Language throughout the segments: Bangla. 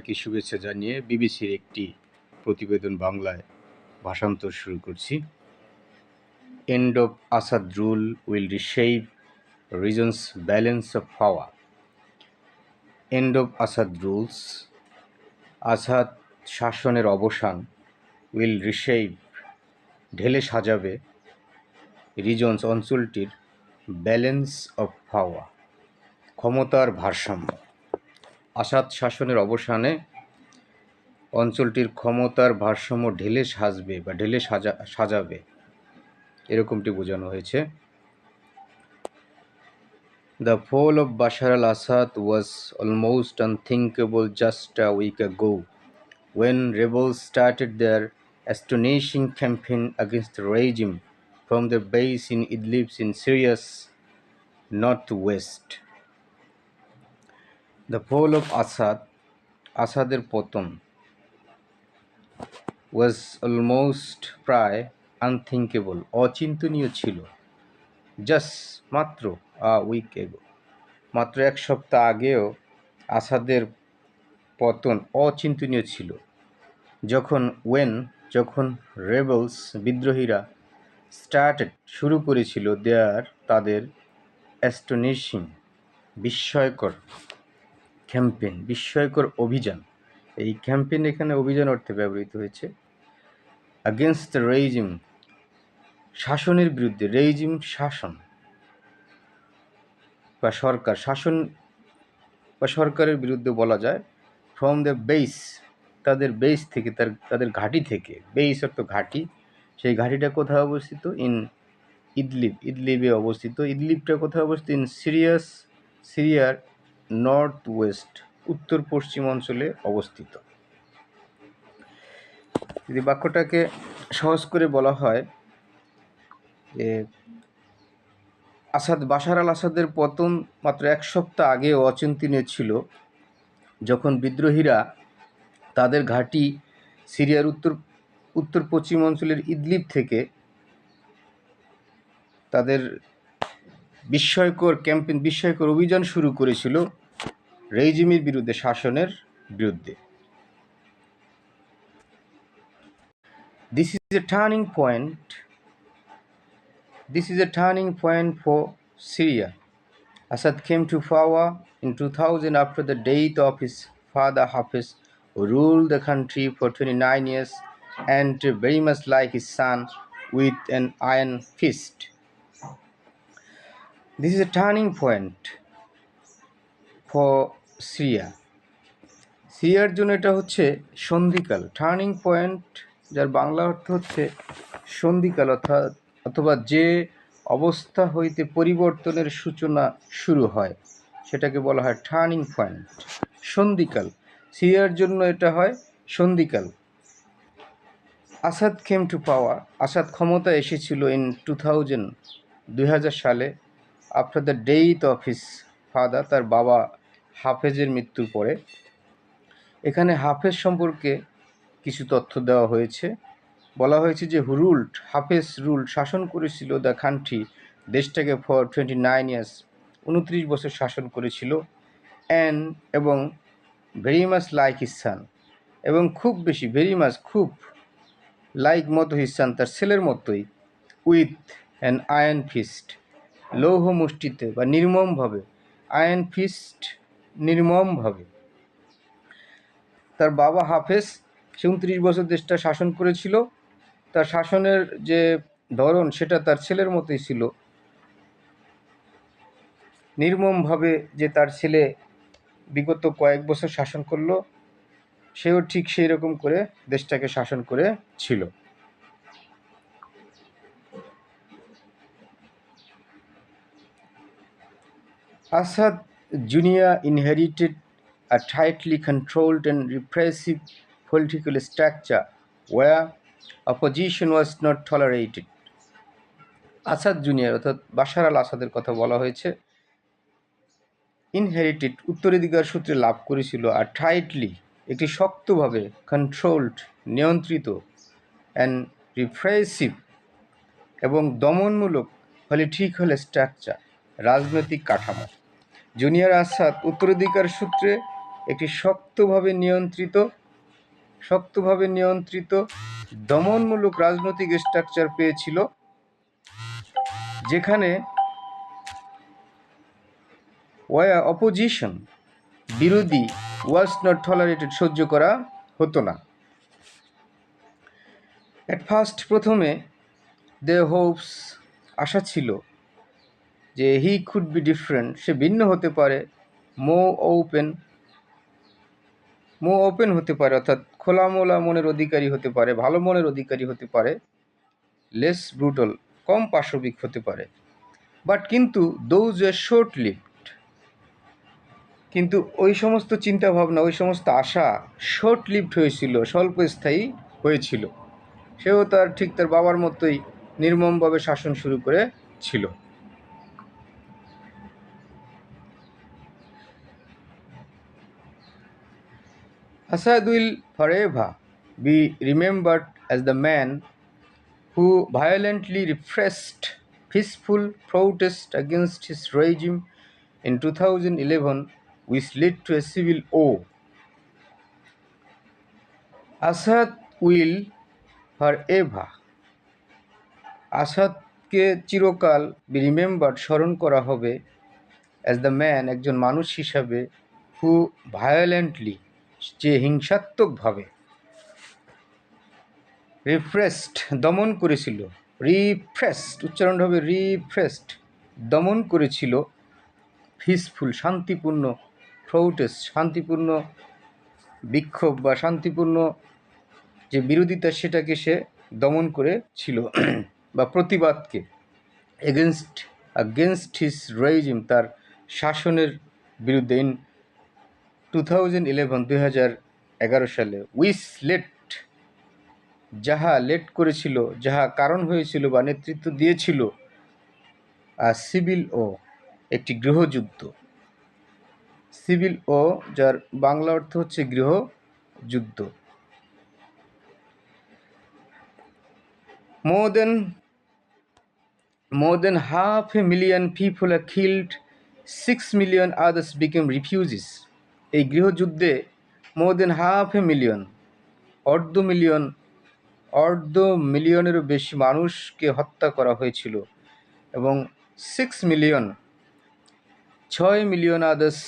কি শুভেচ্ছা জানিয়ে বিবিসির একটি প্রতিবেদন বাংলায় ভাষান্তর শুরু করছি। End of Asad rule will reshape reasons balance of power. End of Asad rules, Asad শাসনের অবসান, উইল রিশেপ ঢেলে সাজাবে রিজনস অঞ্চলটির ব্যালেন্স অফ পাওয়ার ক্ষমতার ভারসাম্য। আসাদ শাসনের অবসানে অঞ্চলটির ক্ষমতার ভারসাম্য ঢেলে সাজবে বা ঢেলে সাজাবে এরকমটি বোঝানো হয়েছে। The fall of Bashar al-Assad was almost unthinkable just a week ago, when rebels started their astonishing campaign against the regime from their base in Idlib in Syria's northwest. The fall of Assad, আসাদের পতন, was almost প্রায় unthinkable, অচিন্তনীয় ছিল, জাস্ট মাত্র আ উইক এগো, মাত্র এক সপ্তাহ আগেও আসাদের পতন অচিন্তনীয় ছিল, যখন রেবেলস বিদ্রোহীরা শুরু করেছিল তাদের অ্যাস্টোনিশিং বিস্ময়কর ক্যাম্পেইন, বিস্ময়কর অভিযান। এই ক্যাম্পেইন এখানে অভিযান অর্থে ব্যবহৃত হয়েছে। আগেনস্ট দ্য রেজিম, শাসনের বিরুদ্ধে, রেজিম শাসন বা সরকার, শাসন বা সরকারের বিরুদ্ধে বলা যায়। ফ্রম দ্য বেস, তাদের বেস থেকে, তাদের ঘাঁটি থেকে। বেস অর্থ ঘাঁটি। সেই ঘাঁটিটা কোথায় অবস্থিত? ইন ইদলিব, ইদলিবে অবস্থিত। ইদলিবটা কোথায় অবস্থিত? ইন সিরিয়ার নর্থ ওয়েস্ট, উত্তর পশ্চিম অঞ্চলে অবস্থিত। যদি বাক্যটাকে সহজ করে বলা হয় যে বাশার আল আসাদের পতন মাত্র এক সপ্তাহ আগে অচিন্তনীয় ছিল, যখন বিদ্রোহীরা তাদের ঘাঁটি সিরিয়ার উত্তর পশ্চিম অঞ্চলের ইদলিব থেকে তাদের বিস্ময়কর ক্যাম্পেইন, বিস্ময়কর অভিযান শুরু করেছিল রেজিমের বিরুদ্ধে, শাসনের বিরুদ্ধে। This is a turning point for Syria. Assad came to power in 2000 after the death of his father Hafez, who ruled the country for 29 years and very much like his son, with an iron fist. This is a turning point for Syria. সিরিয়ার জন্য এটা হচ্ছে সন্ধিকাল। টার্নিং পয়েন্ট, যার বাংলা অর্থ হচ্ছে সন্ধিকাল, অথবা যে অবস্থা হইতে পরিবর্তনের সূচনা শুরু হয় সেটাকে বলা হয় টার্নিং পয়েন্ট, সন্ধিকাল। সিরিয়ার জন্য এটা হয় সন্ধিকাল। আসাদ কেম টু পাওয়ার, আসাদ ক্ষমতা এসেছিল ইন 2000 সালে, after the death of his father, তার বাবা হাফেজের মৃত্যুর পরে। এখানে হাফেজ সম্পর্কে কিছু তথ্য দেওয়া হয়েছে। বলা হয়েছে যে হাফেজ শাসন করেছিল দ্য কান্ট্রি, দেশটাকে ফর 29 ইয়ার্স, 29 বছর শাসন করেছিল। এবং very much like his son, এবং খুব বেশি, ভেরি মাচ খুব, লাইক মতো হিজ সান তার ছেলের মতোই, উইথ অ্যান আয়রন ফিস্ট, লৌহ মুষ্টিতে বা নির্মমভাবে, আয়রন ফিস্ট নির্মমভাবে। তার বাবা হাফেজ 29 বছর দেশটা শাসন করেছিল। তার শাসনের যে ধরন সেটা তার ছেলের মতোই ছিল, নির্মমভাবে। যে তার ছেলে বিগত কয়েক বছর শাসন করলো, সেও ঠিক সেই রকম করে দেশটাকে শাসন করেছিল। Asad junior inherited a tightly controlled and repressive political structure where opposition was not tolerated. Asad junior অর্থাৎ বাশার আল আসাদের কথা বলা হয়েছে। ইনহেরিটেড, উত্তরাধিকার সূত্রে লাভ করেছিল, আর টাইটলি, একটি শক্তভাবে, কন্ট্রোলড, নিয়ন্ত্রিত, অ্যান্ড রিপ্রেসিভ, এবং দমনমূলক পলিটিক্যাল স্ট্রাকচার, রাজনৈতিক কাঠামো। জুনিয়র আসাদ উত্তরাধিকার সূত্রে একটি শক্তভাবে নিয়ন্ত্রিত দমনমূলক রাজনৈতিক স্ট্রাকচার পেয়েছিল, যেখানে অপোজিশন, বিরোধী, ওয়াজ নট টলারেটেড, সহ্য করা হতো না। অ্যাট ফার্স্ট, প্রথমে দে হোপস, আশা ছিল যে হি কুড বি ডিফারেন্ট, সে ভিন্ন হতে পারে, ওপেন হতে পারে, অর্থাৎ খোলামোলা মনের অধিকারী হতে পারে, ভালো মনের অধিকারী হতে পারে, লেস ব্রুটাল, কম পাশবিক হতে পারে। বাট কিন্তু দোজ ওয়ার শর্ট লিভড, কিন্তু ওই সমস্ত চিন্তাভাবনা, ওই সমস্ত আশা শর্ট লিভড হয়েছিল, স্বল্পস্থায়ী হয়েছিল। সেও তার বাবার মতোই নির্মমভাবে শাসন শুরু করেছিল। Assad will forever be remembered as the man who violently repressed peaceful protest against his regime in 2011, which led to a civil war. Assad will forever, আসাদকে চিরকাল বি রিমেম্বার্ড, স্মরণ করা হবে, অ্যাজ দ্য ম্যান, একজন মানুষ হিসাবে, হু ভায়োলেন্টলি, যে হিংসাত্মকভাবে, রিপ্রেসড, দমন করেছিল, রিপ্রেসড উচ্চারণটা হবে রিপ্রেসড, দমন করেছিল, পিসফুল, শান্তিপূর্ণ, প্রোটেস্ট, শান্তিপূর্ণ বিক্ষোভ বা শান্তিপূর্ণ যে বিরোধিতা, সেটাকে সে দমন করেছিল বা প্রতিবাদকে, against his regime, তার শাসনের বিরুদ্ধে, ইন 2011 সালে, which led, যাহা লেট করেছিল, যাহা কারণ হয়েছিল বা নেতৃত্ব দিয়েছিল, সিভিল ও, একটি গৃহযুদ্ধ। সিভিল ও, যার বাংলা অর্থ হচ্ছে গৃহযুদ্ধ। More than 500,000 people are killed, 6 million others became refugees. এই গৃহযুদ্ধে more than 500,000, অর্ধ মিলিয়নেরও বেশি মানুষকে হত্যা করা হয়েছিল, এবং 6 মিলিয়ন আদার্স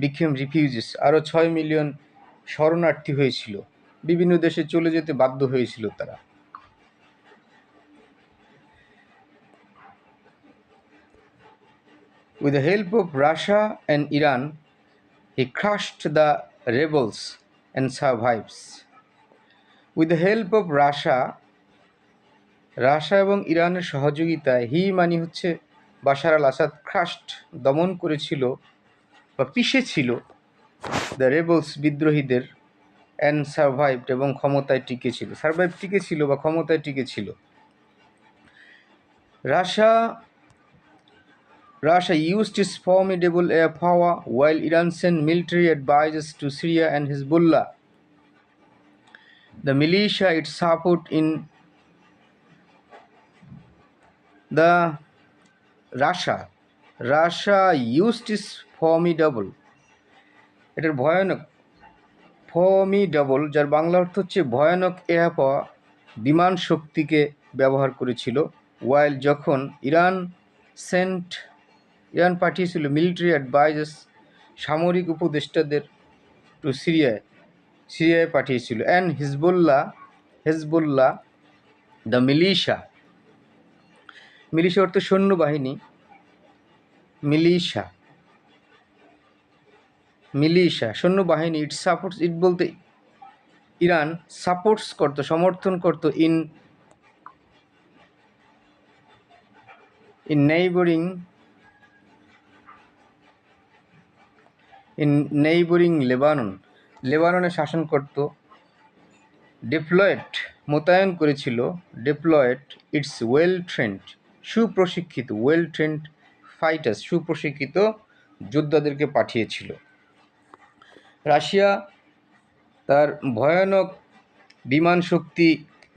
বিকেম রিফিউজিস, আরও 6 মিলিয়ন শরণার্থী হয়েছিল, বিভিন্ন দেশে চলে যেতে বাধ্য হয়েছিল তারা। With the help of Russia and Iran, he crushed the rebels and survives. With the help of Russia এবং ইরানের সহযোগিতায়, হি মানে হচ্ছে বাশার আল আসাদ, ক্রাস্ট, দমন করেছিল বা পিষেছিল, দ্য রেবলস, বিদ্রোহীদের, অ্যান্ড সার্ভাইভড, এবং ক্ষমতায় টিকেছিল, টিকেছিল বা ক্ষমতায় টিকেছিল। Russia used its formidable air power, while Iran sent military advisors to Syria and Hezbollah. The militia its support in the Russia used its formidable, এটার ভয়ানক, ফর্মিডেবল, যার বাংলা অর্থ হচ্ছে ভয়ানক, এয়ার পাওয়ার, বিমান শক্তিকে ব্যবহার করেছিল, ওয়াইল, যখন, ইরান পাঠিয়েছিল মিলিটারি অ্যাডভাইজার্স, সামরিক উপদেষ্টাদের, টু সিরিয়ায় পাঠিয়েছিল, অ্যান্ড হেজবুল্লাহ, দ্য মিলিশা অর্থ সৈন্যবাহিনী, মিলিশা সৈন্যবাহিনী, ইট সাপোর্টস, ইট বলতে ইরান, সাপোর্টস করত, সমর্থন করত, ইন নেইবরিং লেবাননে শাসন করত, ডিপ্লয়েড, মোতায়েন করেছিল, ইটস সুপ্রশিক্ষিত ফাইটার্স, সুপ্রশিক্ষিত যোদ্ধাদেরকে পাঠিয়েছিল। রাশিয়া তার ভয়ানক বিমান শক্তি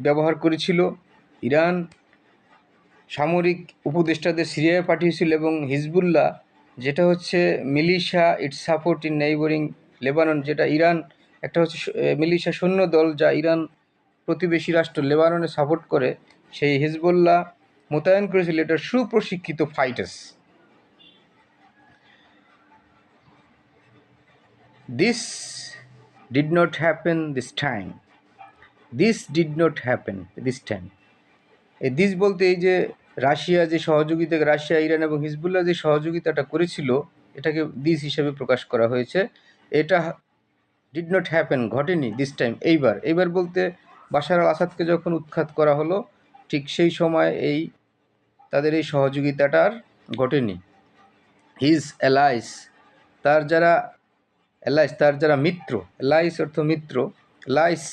ব্যবহার করেছিল, ইরান সামরিক উপদেষ্টাদের সিরিয়ায় পাঠিয়েছিল, এবং হিজবুল্লাহ, যেটা হচ্ছে militia, its support in neighbouring Lebanon, যেটা ইরান, একটা হচ্ছে মিলিশিয়া সৈন্য দল যা ইরান প্রতিবেশী রাষ্ট্র লেবাননে সাপোর্ট করে, সেই হিজবুল্লাহ মোতায়েন করেছিল এটা সুপ্রশিক্ষিত fighters. This did not happen this time. This did not happen this time. এই দিস বলতে এই যে রাশিয়া যে সহযোগিতা, রাশিয়া, ইরান এবং হিজবুল্লাহ যে সহযোগিতাটা করেছিল, এটাকে দিস হিসেবে প্রকাশ করা হয়েছে। এটা ডিড নট হ্যাপেন, ঘটেনি দিস টাইম, এইবার বলতে বাশার আল আসাদকে যখন উৎখাত করা হলো ঠিক সেই সময় তাদের এই সহযোগিতাটা আর ঘটেনি। হিজ অ্যালাইস, তার যারা মিত্র, অ্যালাইস অর্থ মিত্র, লাইস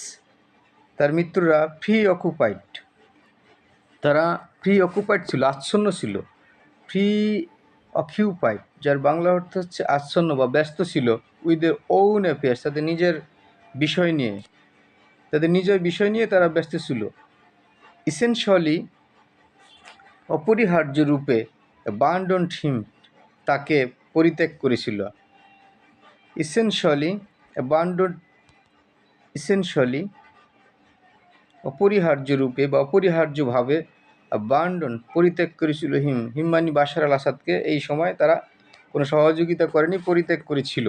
তার মিত্ররা ফ্রি অকুপাইড, তারা ফ্রি অকুপাইড ছিল, আচ্ছন্ন ছিল। ফ্রি অকিউপাইড, যার বাংলা অর্থ হচ্ছে আচ্ছন্ন বা ব্যস্ত ছিল। উইথ দ্য ওন অ্যাফেয়ার্স, তাদের নিজের বিষয় নিয়ে তারা ব্যস্ত ছিল। ইসেনশিয়ালি, অপরিহার্য রূপে, অ্যাবান্ডন্ড হিম, তাকে পরিত্যাগ করেছিল। ইসেনশিয়ালি অপরিহার্য রূপে বা অপরিহার্যভাবে, অ্যাবান্ডন পরিত্যাগ করেছিল হিম মানে বাশার আল আসাদকে। এই সময় তারা কোনো সহযোগিতা করেনি, পরিত্যাগ করেছিল।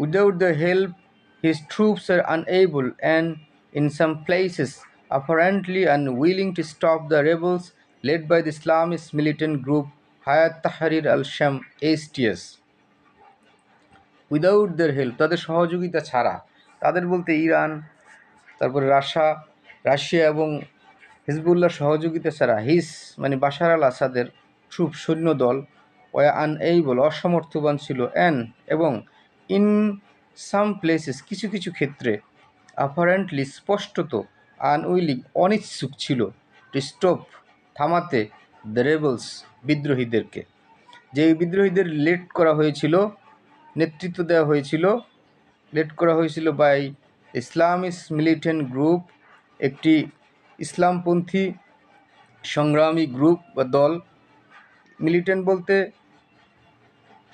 Without the help, his troops are unable and, in some places, apparently unwilling to stop the rebels led by the Islamist militant group Hayat Tahrir al-Sham (HTS). Without their help, তাদের সহযোগিতা ছাড়া, তাদের বলতে ইরান, তারপরে রাশিয়া এবং হিজবুল্লাহর সহযোগিতা ছাড়া, হিস মানে বাশার আল আসাদের সৈন্য দল, আনএবল অসমর্থবান ছিল, এবং ইন সাম প্লেসেস কিছু কিছু ক্ষেত্রে, অ্যাপারেন্টলি স্পষ্টত, আনউইলিং অনিচ্ছুক ছিল, টু স্টপ থামাতে, দ্য রেবলস বিদ্রোহীদেরকে। যে বিদ্রোহীদের নেতৃত্ব দেওয়া হয়েছিল, লেড করা হয়েছিল বাই ইসলামিস্ট মিলিটেন্ট গ্রুপ, একটি ইসলামপন্থী সংগ্রামী গ্রুপ বা দল। মিলিটেন্ট বলতে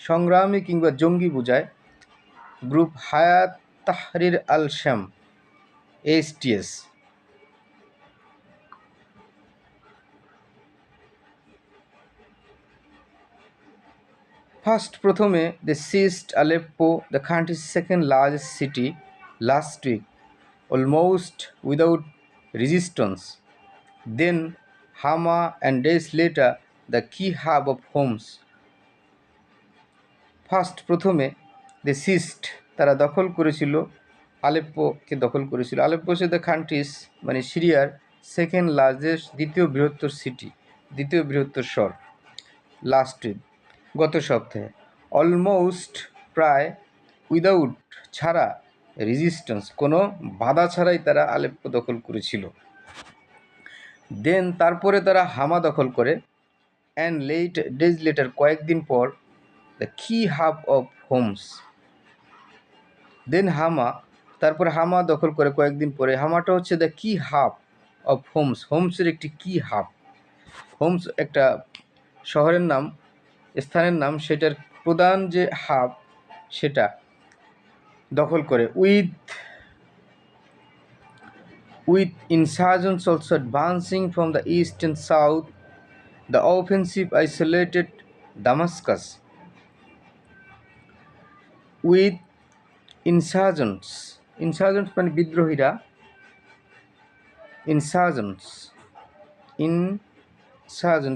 সংগ্রামী কিংবা জঙ্গি বোঝায়। গ্রুপ হায়াত তাহরির আল শাম (HTS). প্রথমে they seized Aleppo, the country's second largest city, last week, almost without resistance. Then Hama, and days later the key hub of Homs. প্রথমে they seized, তারা দখল করেছিল, আলেপ্পোকে দখল করেছিল। আলেপ্পো হচ্ছে দ্য কান্ট্রিজ মানে সিরিয়ার সেকেন্ড লার্জেস্ট, দ্বিতীয় বৃহত্তর শহর, লাস্ট উইক গত সপ্তাহে, অলমোস্ট প্রায়, উইদাউট ছাড়া, রেজিস্ট্যান্স কোনো বাধা ছাড়াই তারা আলেপ্পো দখল করেছিল। দেন তারপরে তারা হামা দখল করে, অ্যান্ড ডেজ লেটার কয়েকদিন পর, দ্য কি হাব অফ হোমস। দেন তারপরে হামা দখল করে কয়েকদিন পরে। হামাটা হচ্ছে দ্য কি হাব অফ হোমসের একটি কি হাব। হোমস একটা শহরের নাম, স্থানের নাম, সেটার প্রধান যে হাব সেটা দখল করে। With insurgents also advancing from the east and south, the offensive isolated Damascus. With insurgents মানে বিদ্রোহীরা,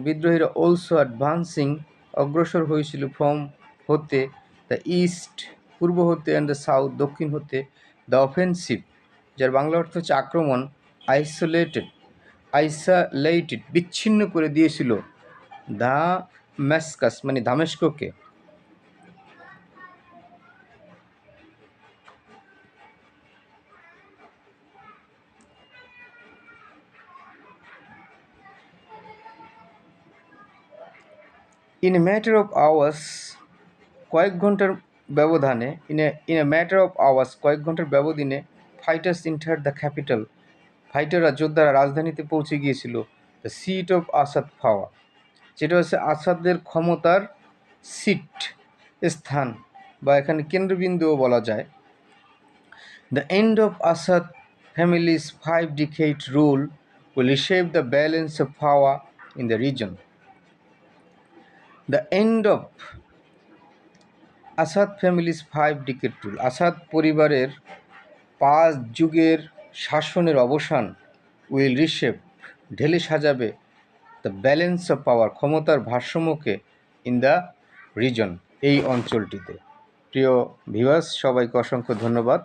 বিদ্রোহীরা অলসো অ্যাডভান্সিং অগ্রসর হয়েছিল, ফ্রম হতে, দ্য ইস্ট পূর্ব হতে, অ্যান্ড দ্য সাউথ দক্ষিণ হতে, দ্য অফেন্সিভ যার বাংলা অর্থ হচ্ছে আক্রমণ, আইসোলেটেড বিচ্ছিন্ন করে দিয়েছিল, দামেস্কাস মানে দামেস্ককে। In a matter of hours, কয়েক ঘন্টার ব্যবধানে, ফাইটার্স entered the capital, যোদ্ধারা রাজধানীতে পৌঁছে গিয়েছিল, দ্য সিট অফ আসাদ পাওয়ার, যেটা হচ্ছে আসাদের ক্ষমতার সিট, স্থান, বা এখানে কেন্দ্রবিন্দুও বলা যায়। The end of Asad families 5-decade rule will reshape the balance of power in the region. The end of Asad families 5-decade rule, Asad পরিবারের 5 যুগের শাসনের অবসান উইল রিশেপ, ঢেলে সাজাবে, দ্য ব্যালেন্স অফ পাওয়ার, ক্ষমতার ভারসাম্যকে, ইন দ্য রিজন, এই অঞ্চলটিতে। প্রিয় ভিউয়ার্স, সবাইকে অসংখ্য ধন্যবাদ।